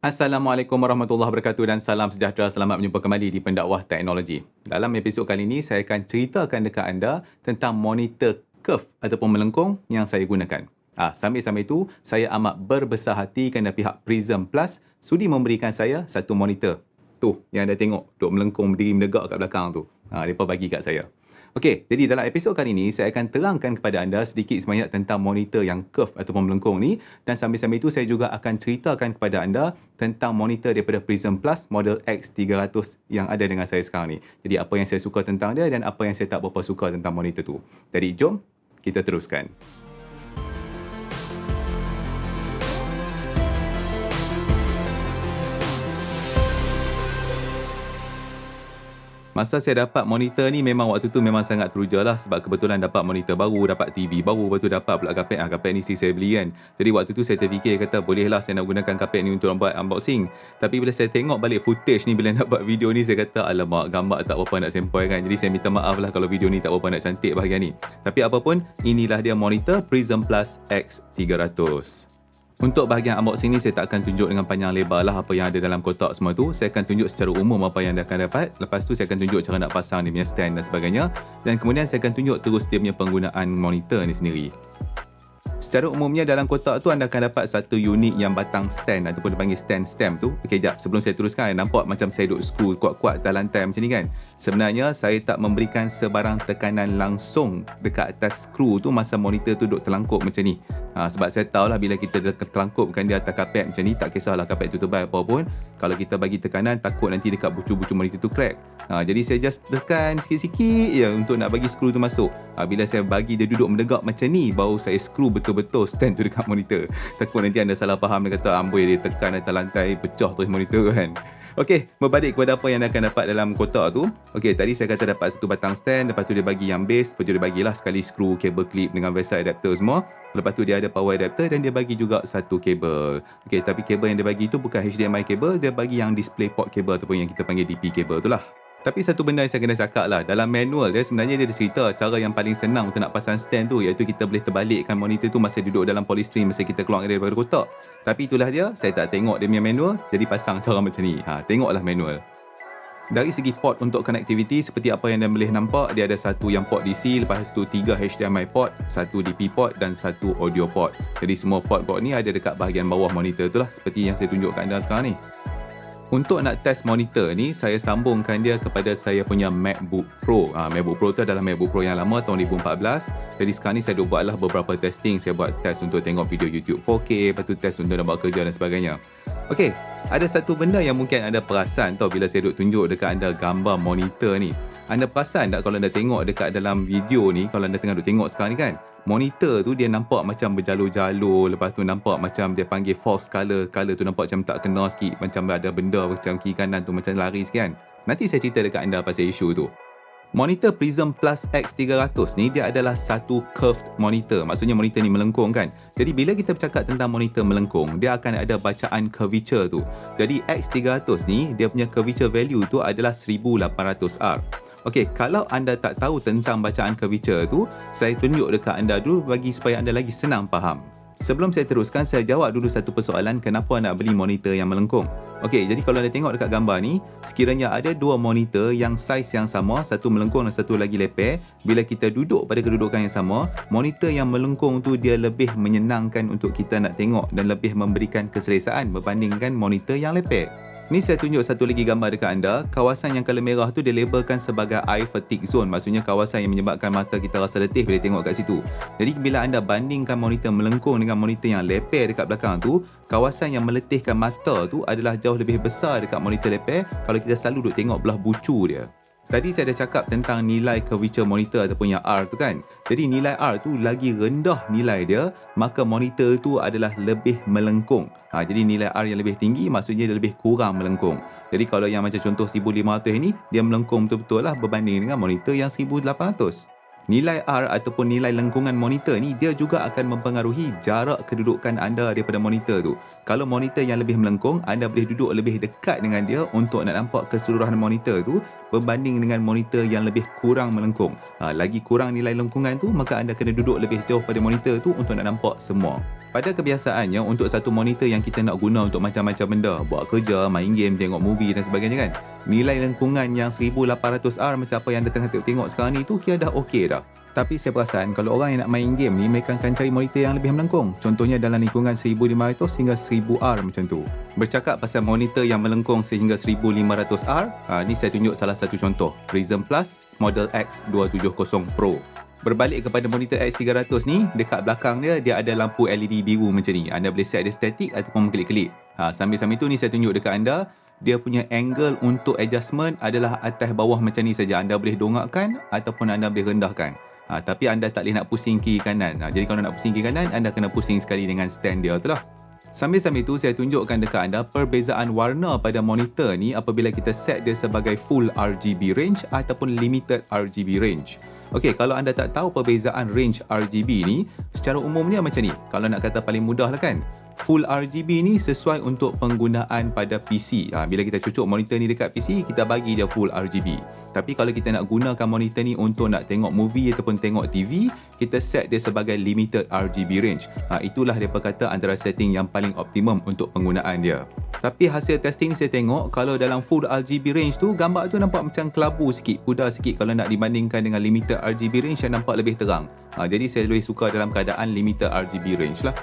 Assalamualaikum warahmatullahi wabarakatuh dan salam sejahtera. Selamat berjumpa kembali di Pendakwah Teknologi. Dalam episod kali ini, saya akan ceritakan dekat anda tentang monitor curve ataupun melengkung yang saya gunakan. Sambil-sambil itu, saya amat berbesar hati kerana pihak Prism Plus sudi memberikan saya satu monitor. Tu, yang anda tengok, duk melengkung berdiri menegak kat belakang tu. Mereka bagi kat saya. Okey, jadi dalam episod kali ini saya akan terangkan kepada anda sedikit sebanyak tentang monitor yang curve ataupun melengkung ni, dan sambil-sambil itu saya juga akan ceritakan kepada anda tentang monitor daripada Prism Plus model X300 yang ada dengan saya sekarang ni. Jadi apa yang saya suka tentang dia dan apa yang saya tak berapa suka tentang monitor tu. Jadi jom kita teruskan. Masa saya dapat monitor ni memang waktu tu memang sangat teruja lah, sebab kebetulan dapat monitor baru, dapat TV baru, lepas tu dapat pula kapet. Kapet ni saya beli kan. Jadi waktu tu saya terfikir, kata bolehlah saya nak gunakan kapet ni untuk buat unboxing. Tapi bila saya tengok balik footage ni, bila nak buat video ni, saya kata alamak, gambar tak berapa nak sempoi kan. Jadi saya minta maaf lah kalau video ni tak berapa nak cantik bahagian ni. Tapi apapun, inilah dia monitor Prism Plus X300. Untuk bahagian unboxing ni, saya tak akan tunjuk dengan panjang lebar lah apa yang ada dalam kotak semua tu. Saya akan tunjuk secara umum apa yang anda akan dapat. Lepas tu saya akan tunjuk cara nak pasang dia punya stand dan sebagainya. Dan kemudian saya akan tunjuk terus dia punya penggunaan monitor ni sendiri. Secara umumnya dalam kotak tu anda akan dapat satu unit yang batang stand ataupun dipanggil stand stem tu. Okey, jap, sebelum saya teruskan, nampak macam saya duk screw kuat-kuat atas lantai macam ni kan. Sebenarnya saya tak memberikan sebarang tekanan langsung dekat atas skru tu masa monitor tu duk terlangkup macam ni. Sebab saya tahulah bila kita terlangkupkan dia atas kapet macam ni, tak kisahlah kapet tu tebal apa pun, kalau kita bagi tekanan takut nanti dekat bucu-bucu monitor tu crack. Jadi saya just tekan sikit-sikit je untuk nak bagi skru tu masuk. Bila saya bagi dia duduk menegak macam ni, baru saya skru betul-betul stand tu dekat monitor. Takut nanti anda salah faham, dia kata amboi dia tekan atas lantai pecah terus monitor kan. Okey, berbalik kepada apa yang anda akan dapat dalam kotak tu. Okey, tadi saya kata dapat satu batang stand, lepas tu dia bagi yang base, lepas tu dia bagilah sekali skru, kabel clip dengan Versa adapter semua. Lepas tu dia ada power adapter dan dia bagi juga satu kabel. Okey, tapi kabel yang dia bagi tu bukan HDMI kabel, dia bagi yang display port kabel ataupun yang kita panggil DP kabel tu lah. Tapi satu benda yang saya kena cakap lah, dalam manual dia sebenarnya dia ada cerita cara yang paling senang untuk nak pasang stand tu, iaitu kita boleh terbalikkan monitor tu masa duduk dalam polystyrene masa kita keluar daripada kotak. Tapi itulah dia, saya tak tengok dia punya manual, jadi pasang cara macam ni. Tengoklah manual. Dari segi port untuk connectivity, seperti apa yang anda boleh nampak, dia ada satu yang port DC, lepas tu 3 HDMI port, satu DP port dan satu audio port. Jadi semua port ni ada dekat bahagian bawah monitor tu lah, seperti yang saya tunjuk kat anda sekarang ni. Untuk nak test monitor ni, saya sambungkan dia kepada saya punya MacBook Pro. MacBook Pro tu adalah MacBook Pro yang lama tahun 2014. Jadi sekarang ni saya dah buatlah beberapa testing. Saya buat test untuk tengok video YouTube 4K, lepas tu test untuk nak buat kerja dan sebagainya. Okey, ada satu benda yang mungkin anda perasan tau bila saya duk tunjuk dekat anda gambar monitor ni. Anda perasan tak kalau anda tengok dekat dalam video ni, kalau anda tengah duk tengok sekarang ni kan, monitor tu dia nampak macam berjalur-jalur, lepas tu nampak macam dia panggil false color tu nampak macam tak kena sikit, macam ada benda macam kiri kanan tu macam lari sikit kan. Nanti saya cerita dekat anda pasal isu tu. Monitor Prism Plus X300 ni dia adalah satu curved monitor. Maksudnya monitor ni melengkung kan. Jadi bila kita bercakap tentang monitor melengkung, dia akan ada bacaan curvature tu. Jadi X300 ni dia punya curvature value tu adalah 1800R. Okey, kalau anda tak tahu tentang bacaan curvature tu, saya tunjuk dekat anda dulu bagi supaya anda lagi senang faham. Sebelum saya teruskan, saya jawab dulu satu persoalan kenapa nak beli monitor yang melengkung. Okey, jadi kalau anda tengok dekat gambar ni, sekiranya ada dua monitor yang saiz yang sama, satu melengkung dan satu lagi leper, bila kita duduk pada kedudukan yang sama, monitor yang melengkung tu dia lebih menyenangkan untuk kita nak tengok dan lebih memberikan keselesaan berbandingkan monitor yang leper. Ni saya tunjuk satu lagi gambar dekat anda. Kawasan yang colour merah tu dia labelkan sebagai eye fatigue zone. Maksudnya kawasan yang menyebabkan mata kita rasa letih bila tengok kat situ. Jadi bila anda bandingkan monitor melengkung dengan monitor yang leper dekat belakang tu, kawasan yang meletihkan mata tu adalah jauh lebih besar dekat monitor leper kalau kita selalu duk tengok belah bucu dia. Tadi saya dah cakap tentang nilai curvature monitor ataupun yang R tu kan. Jadi nilai R tu lagi rendah nilai dia, maka monitor tu adalah lebih melengkung. Jadi nilai R yang lebih tinggi maksudnya dia lebih kurang melengkung. Jadi kalau yang macam contoh 1500 ni, dia melengkung betul-betul lah berbanding dengan monitor yang 1800. Nilai R ataupun nilai lengkungan monitor ni dia juga akan mempengaruhi jarak kedudukan anda daripada monitor tu. Kalau monitor yang lebih melengkung, anda boleh duduk lebih dekat dengan dia untuk nak nampak keseluruhan monitor tu berbanding dengan monitor yang lebih kurang melengkung. Lagi kurang nilai lengkungan tu, maka anda kena duduk lebih jauh pada monitor tu untuk nak nampak semua. Pada kebiasaannya, untuk satu monitor yang kita nak guna untuk macam-macam benda, buat kerja, main game, tengok movie dan sebagainya kan, nilai lengkungan yang 1800R macam apa yang anda tengah tengok sekarang ni tu kira dah okey dah. Tapi saya perasan kalau orang yang nak main game ni, mereka akan cari monitor yang lebih melengkung. Contohnya dalam lingkungan 1500 hingga 1000R macam tu. Bercakap pasal monitor yang melengkung sehingga 1500R, ni saya tunjuk salah satu contoh. Prism Plus model X270 Pro. Berbalik kepada monitor X300 ni, dekat belakang dia ada lampu LED biru macam ni. Anda boleh set dia statik ataupun kelip-kelip. Sambil-sambil tu ni saya tunjuk dekat anda, dia punya angle untuk adjustment adalah atas bawah macam ni saja. Anda boleh dongakkan ataupun anda boleh rendahkan. Tapi anda tak boleh nak pusing kiri kanan. Jadi kalau nak pusing kiri kanan, anda kena pusing sekali dengan stand dia tu lah. Sambil-sambil tu saya tunjukkan dekat anda perbezaan warna pada monitor ni apabila kita set dia sebagai full RGB range ataupun limited RGB range. Okey, kalau anda tak tahu perbezaan range RGB ni, secara umumnya macam ni. Kalau nak kata paling mudah lah kan, full RGB ni sesuai untuk penggunaan pada PC. Bila kita cucuk monitor ni dekat PC, kita bagi dia full RGB. Tapi kalau kita nak gunakan monitor ni untuk nak tengok movie ataupun tengok TV, kita set dia sebagai limited RGB range. Itulah dia berkata antara setting yang paling optimum untuk penggunaan dia. Tapi hasil testing saya tengok, kalau dalam full RGB range tu, gambar tu nampak macam kelabu sikit, pudar sikit kalau nak dibandingkan dengan limited RGB range yang nampak lebih terang. Jadi saya lebih suka dalam keadaan limited RGB range lah.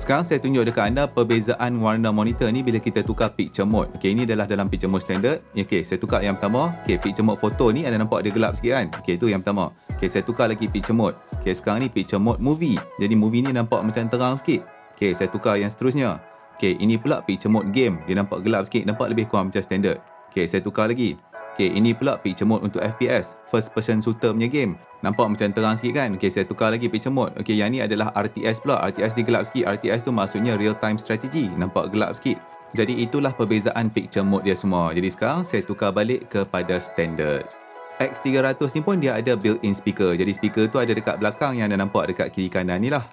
Sekarang saya tunjuk dekat anda perbezaan warna monitor ni bila kita tukar picture mode. Okey, ini adalah dalam picture mode standard. Okey, saya tukar yang pertama. Okey, picture mode foto ni ada nampak dia gelap sikit kan? Okey, itu yang pertama. Okey, saya tukar lagi picture mode. Okey, sekarang ni picture mode movie. Jadi movie ni nampak macam terang sikit. Okey, saya tukar yang seterusnya. Okey, ini pula picture mode game. Dia nampak gelap sikit, nampak lebih kurang macam standard. Okey, saya tukar lagi. Okey, ini pula picture mode untuk FPS, first person shooter punya game. Nampak macam terang sikit kan? Okey, saya tukar lagi picture mode. Okey, yang ni adalah RTS pula. RTS dia gelap sikit. RTS tu maksudnya real time strategy. Nampak gelap sikit. Jadi itulah perbezaan picture mode dia semua. Jadi sekarang saya tukar balik kepada standard. X300 ni pun dia ada built-in speaker. Jadi speaker tu ada dekat belakang yang anda nampak dekat kiri kanan ni lah.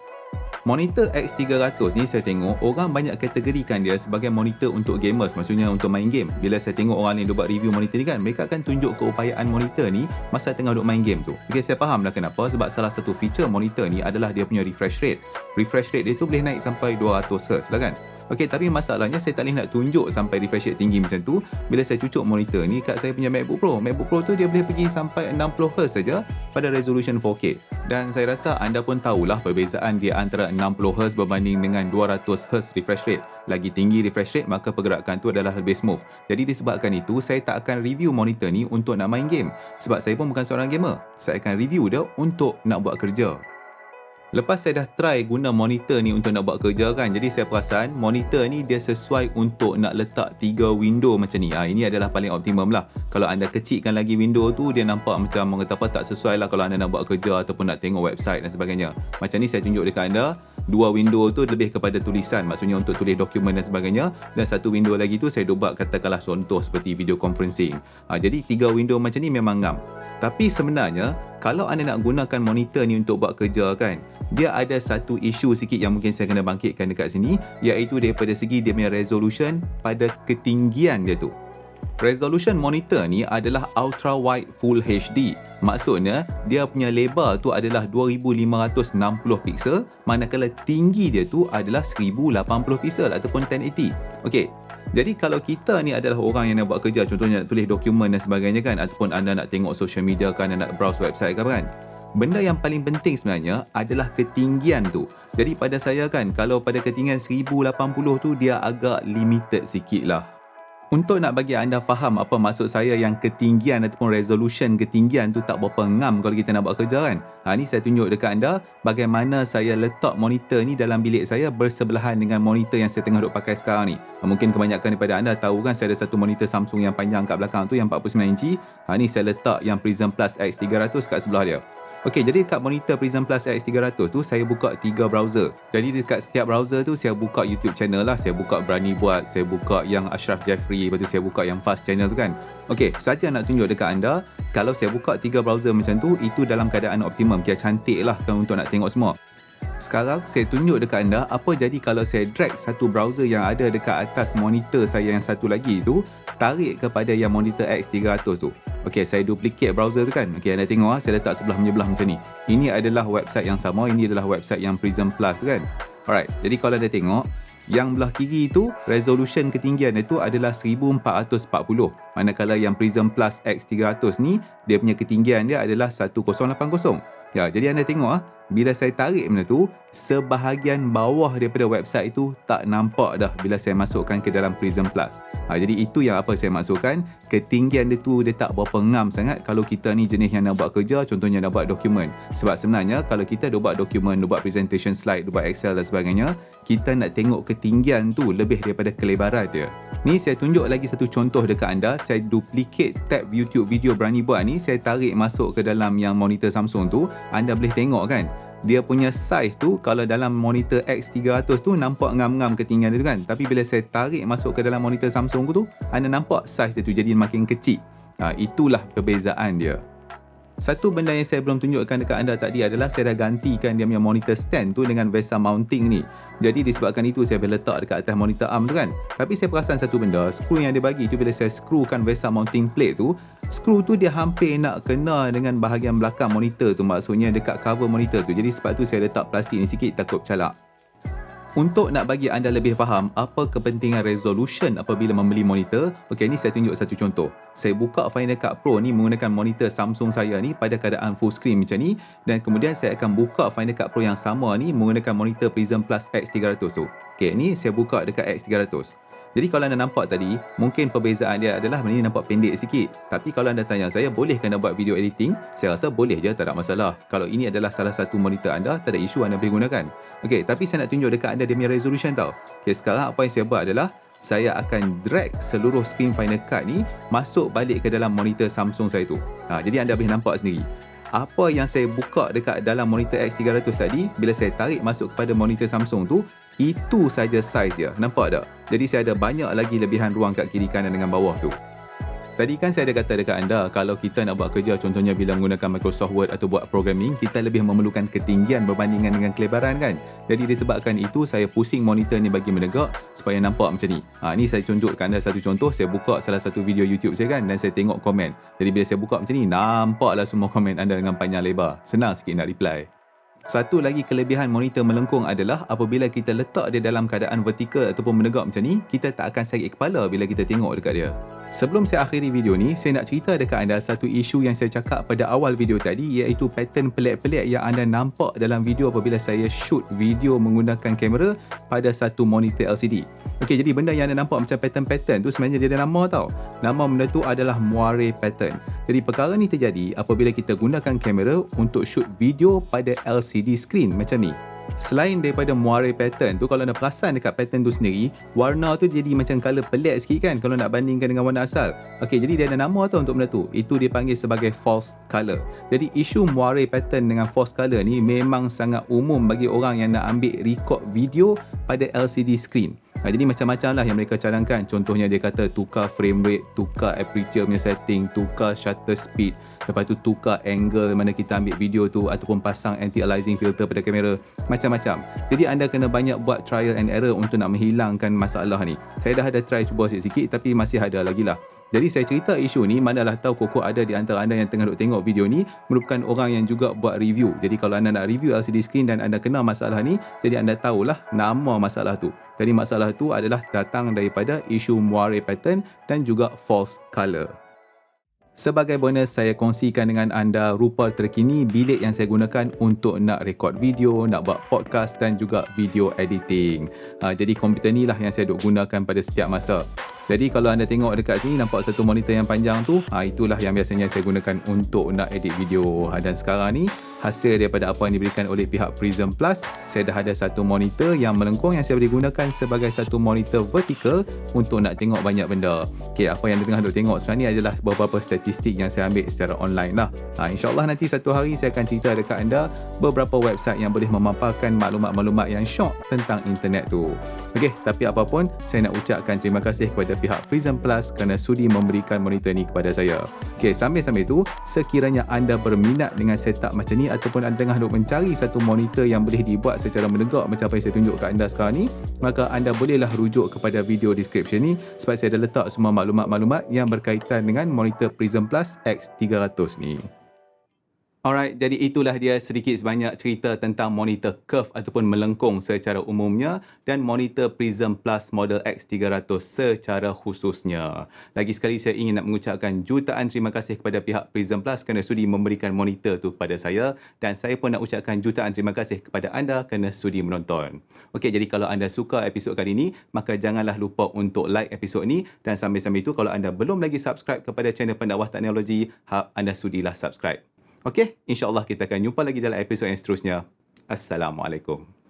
Monitor X300 ni saya tengok orang banyak kategorikan dia sebagai monitor untuk gamers, maksudnya untuk main game. Bila saya tengok orang lain buat review monitor ni kan, mereka akan tunjuk keupayaan monitor ni masa tengah duk main game tu. Okay, saya faham lah kenapa, sebab salah satu feature monitor ni adalah dia punya refresh rate. Refresh rate dia tu boleh naik sampai 200Hz lah kan. Okey, tapi masalahnya saya tak boleh nak tunjuk sampai refresh rate tinggi macam tu bila saya cucuk monitor ni kat saya punya MacBook Pro. MacBook Pro tu dia boleh pergi sampai 60Hz saja pada resolution 4K. Dan saya rasa anda pun tahulah perbezaan dia antara 60Hz berbanding dengan 200Hz refresh rate. Lagi tinggi refresh rate, maka pergerakan tu adalah lebih smooth. Jadi disebabkan itu, saya tak akan review monitor ni untuk nak main game. Sebab saya pun bukan seorang gamer. Saya akan review dia untuk nak buat kerja. Lepas saya dah try guna monitor ni untuk nak buat kerja kan, jadi saya perasan monitor ni dia sesuai untuk nak letak 3 window macam ni. Ini adalah paling optimum lah. Kalau anda kecilkan lagi window tu, dia nampak macam orang kata apa, tak sesuai lah kalau anda nak buat kerja ataupun nak tengok website dan sebagainya. Macam ni saya tunjuk dekat anda, 2 window tu lebih kepada tulisan, maksudnya untuk tulis dokumen dan sebagainya, dan satu window lagi tu saya buat katakanlah contoh seperti video conferencing. Jadi 3 window macam ni memang ngam. Tapi sebenarnya kalau anda nak gunakan monitor ni untuk buat kerja kan, dia ada satu isu sikit yang mungkin saya kena bangkitkan dekat sini, iaitu daripada segi dia punya resolution pada ketinggian dia tu. Resolution monitor ni adalah ultra wide full HD. Maksudnya dia punya lebar tu adalah 2560 pixel, manakala tinggi dia tu adalah 1080 pixel ataupun 1080. Okey. Jadi kalau kita ni adalah orang yang nak buat kerja, contohnya nak tulis dokumen dan sebagainya kan, ataupun anda nak tengok social media kan, anda nak browse website kan, benda yang paling penting sebenarnya adalah ketinggian tu. Jadi pada saya kan, kalau pada ketinggian 1080 tu dia agak limited sikit lah. Untuk nak bagi anda faham apa maksud saya yang ketinggian ataupun resolution ketinggian tu tak berapa ngam kalau kita nak buat kerja kan. Ni saya tunjuk dekat anda bagaimana saya letak monitor ni dalam bilik saya bersebelahan dengan monitor yang saya tengah duk pakai sekarang ni. Mungkin kebanyakan daripada anda tahu kan, saya ada satu monitor Samsung yang panjang kat belakang tu yang 49 inci. Ni saya letak yang Prism Plus X300 kat sebelah dia. Okey, jadi dekat monitor Prism Plus X300 tu saya buka 3 browser. Jadi dekat setiap browser tu saya buka YouTube channel lah. Saya buka Berani Buat, saya buka yang Ashraf Jeffrey, lepas tu saya buka yang Fast channel tu kan. Okey, saja nak tunjuk dekat anda, kalau saya buka 3 browser macam tu, itu dalam keadaan optimum. Kira cantik lah kan untuk nak tengok semua. Sekarang saya tunjuk dekat anda apa jadi kalau saya drag satu browser yang ada dekat atas monitor saya yang satu lagi tu, tarik kepada yang monitor X300 tu. Okey, saya duplicate browser tu kan. Okey, anda tengok saya letak sebelah menyebelah macam ni. Ini adalah website yang sama, ini adalah website yang Prism Plus tu kan. Alright, jadi kalau anda tengok, yang belah kiri itu, resolution ketinggian itu adalah 1440. Manakala yang Prism Plus X300 ni, dia punya ketinggian dia adalah 1080. Ya, jadi anda tengok bila saya tarik benda tu, sebahagian bawah daripada website itu tak nampak dah bila saya masukkan ke dalam Prism Plus. Jadi itu yang apa saya maksudkan, ketinggian dia tu dia tak berapa ngam sangat kalau kita ni jenis yang nak buat kerja, contohnya nak buat dokumen. Sebab sebenarnya kalau kita dah buat dokumen, dah buat presentation slide, dah buat Excel dan sebagainya, kita nak tengok ketinggian tu lebih daripada kelebaran dia. Ni saya tunjuk lagi satu contoh dekat anda. Saya duplicate tab YouTube video berani buat ni, saya tarik masuk ke dalam yang monitor Samsung tu. Anda boleh tengok kan, dia punya size tu kalau dalam monitor X300 tu nampak ngam-ngam ketinggian dia tu kan. Tapi bila saya tarik masuk ke dalam monitor Samsung tu, anda nampak size dia tu jadi makin kecil. Itulah perbezaan dia. Satu benda yang saya belum tunjukkan dekat anda tadi adalah saya dah gantikan dia punya monitor stand tu dengan VESA mounting ni. Jadi disebabkan itu saya boleh letak dekat atas monitor arm tu kan. Tapi saya perasan satu benda, skru yang dia bagi tu bila saya skrukan VESA mounting plate tu, skru tu dia hampir nak kena dengan bahagian belakang monitor tu, maksudnya dekat cover monitor tu. Jadi sebab tu saya letak plastik ni sikit, takut calak. Untuk nak bagi anda lebih faham apa kepentingan resolution apabila membeli monitor, okey, ni saya tunjuk satu contoh. Saya buka Final Cut Pro ni menggunakan monitor Samsung saya ni pada keadaan full screen macam ni, dan kemudian saya akan buka Final Cut Pro yang sama ni menggunakan monitor Prism Plus X300 tu. Okey, ni saya buka dekat X300. Jadi kalau anda nampak tadi, mungkin perbezaan dia adalah benda ni nampak pendek sikit. Tapi kalau anda tanya saya, bolehkah anda buat video editing? Saya rasa boleh je, tak ada masalah. Kalau ini adalah salah satu monitor anda, tak ada isu, anda boleh gunakan. Okey, tapi saya nak tunjuk dekat anda dia punya resolution tau. Okey, sekarang apa yang saya buat adalah, saya akan drag seluruh screen Final Cut ni masuk balik ke dalam monitor Samsung saya tu. Jadi anda boleh nampak sendiri. Apa yang saya buka dekat dalam monitor X300 tadi, bila saya tarik masuk kepada monitor Samsung tu, itu saja saiz dia. Nampak tak? Jadi saya ada banyak lagi lebihan ruang kat kiri kanan dengan bawah tu. Tadi kan saya ada kata dekat anda, kalau kita nak buat kerja, contohnya bila menggunakan Microsoft Word atau buat programming, kita lebih memerlukan ketinggian berbandingan dengan kelebaran kan. Jadi disebabkan itu, saya pusing monitor ni bagi menegak supaya nampak macam ni. Ni saya tunjukkan anda satu contoh. Saya buka salah satu video YouTube saya kan, dan saya tengok komen. Jadi bila saya buka macam ni, nampaklah semua komen anda dengan panjang lebar. Senang sikit nak reply. Satu lagi kelebihan monitor melengkung adalah apabila kita letak dia dalam keadaan vertikal ataupun menegak macam ni, kita tak akan sakit kepala bila kita tengok dekat dia. Sebelum saya akhiri video ni, saya nak cerita dekat anda satu isu yang saya cakap pada awal video tadi, iaitu pattern pelik-pelik yang anda nampak dalam video apabila saya shoot video menggunakan kamera pada satu monitor LCD. Okey, jadi benda yang anda nampak macam pattern-pattern tu sebenarnya dia ada nama tau. Nama benda tu adalah moire pattern. Jadi perkara ni terjadi apabila kita gunakan kamera untuk shoot video pada LCD screen macam ni. Selain daripada moire pattern tu, kalau anda perasan dekat pattern tu sendiri, warna tu jadi macam colour pelik sikit kan kalau nak bandingkan dengan warna asal. Okey, jadi dia ada nama tau untuk benda tu. Itu dipanggil sebagai false colour. Jadi isu moire pattern dengan false colour ni memang sangat umum bagi orang yang nak ambil record video pada LCD screen. Jadi macam-macam lah yang mereka cadangkan. Contohnya dia kata tukar frame rate, tukar aperture punya setting, tukar shutter speed, lepas tu tukar angle mana kita ambil video tu, ataupun pasang anti-aliasing filter pada kamera. Macam-macam. Jadi anda kena banyak buat trial and error untuk nak menghilangkan masalah ni. Saya dah ada try cuba sikit-sikit, tapi masih ada lagi lah. Jadi saya cerita isu ni, manalah tahu koko ada di antara anda yang tengah duk tengok video ni merupakan orang yang juga buat review. Jadi kalau anda nak review LCD screen dan anda kena masalah ni, jadi anda tahulah nama masalah tu. Jadi masalah tu adalah datang daripada isu moire pattern dan juga false colour. Sebagai bonus, saya kongsikan dengan anda rupa terkini bilik yang saya gunakan untuk nak rekod video, nak buat podcast dan juga video editing. Jadi komputer ni lah yang saya duk gunakan pada setiap masa. Jadi kalau anda tengok dekat sini, nampak satu monitor yang panjang tu, itulah yang biasanya saya gunakan untuk nak edit video. Dan sekarang ni, hasil daripada apa yang diberikan oleh pihak Prism Plus, saya dah ada satu monitor yang melengkung yang saya boleh gunakan sebagai satu monitor vertikal untuk nak tengok banyak benda. Okay, apa yang anda tengah duk tengok sekarang ni adalah beberapa statistik yang saya ambil secara online lah. InsyaAllah nanti satu hari saya akan cerita dekat anda beberapa website yang boleh memaparkan maklumat-maklumat yang syok tentang internet tu. Okay, tapi apapun, saya nak ucapkan terima kasih kepada pihak Prism Plus kerana sudi memberikan monitor ni kepada saya. Okay, sambil-sambil tu, sekiranya anda berminat dengan setup macam ni ataupun anda tengah mencari satu monitor yang boleh dibuat secara menegak macam apa yang saya tunjuk kat anda sekarang ni, maka anda bolehlah rujuk kepada video description ni sebab saya dah letak semua maklumat-maklumat yang berkaitan dengan monitor Prism Plus X300 ni. Alright, jadi itulah dia sedikit sebanyak cerita tentang monitor curve ataupun melengkung secara umumnya dan monitor Prism Plus model X300 secara khususnya. Lagi sekali saya ingin nak mengucapkan jutaan terima kasih kepada pihak Prism Plus kerana sudi memberikan monitor tu kepada saya, dan saya pun nak ucapkan jutaan terima kasih kepada anda kerana sudi menonton. Okey, jadi kalau anda suka episod kali ini, maka janganlah lupa untuk like episod ini, dan sambil-sambil itu kalau anda belum lagi subscribe kepada channel Pendakwah Teknologi, harap anda sudilah subscribe. Okey, insya-Allah kita akan jumpa lagi dalam episod yang seterusnya. Assalamualaikum.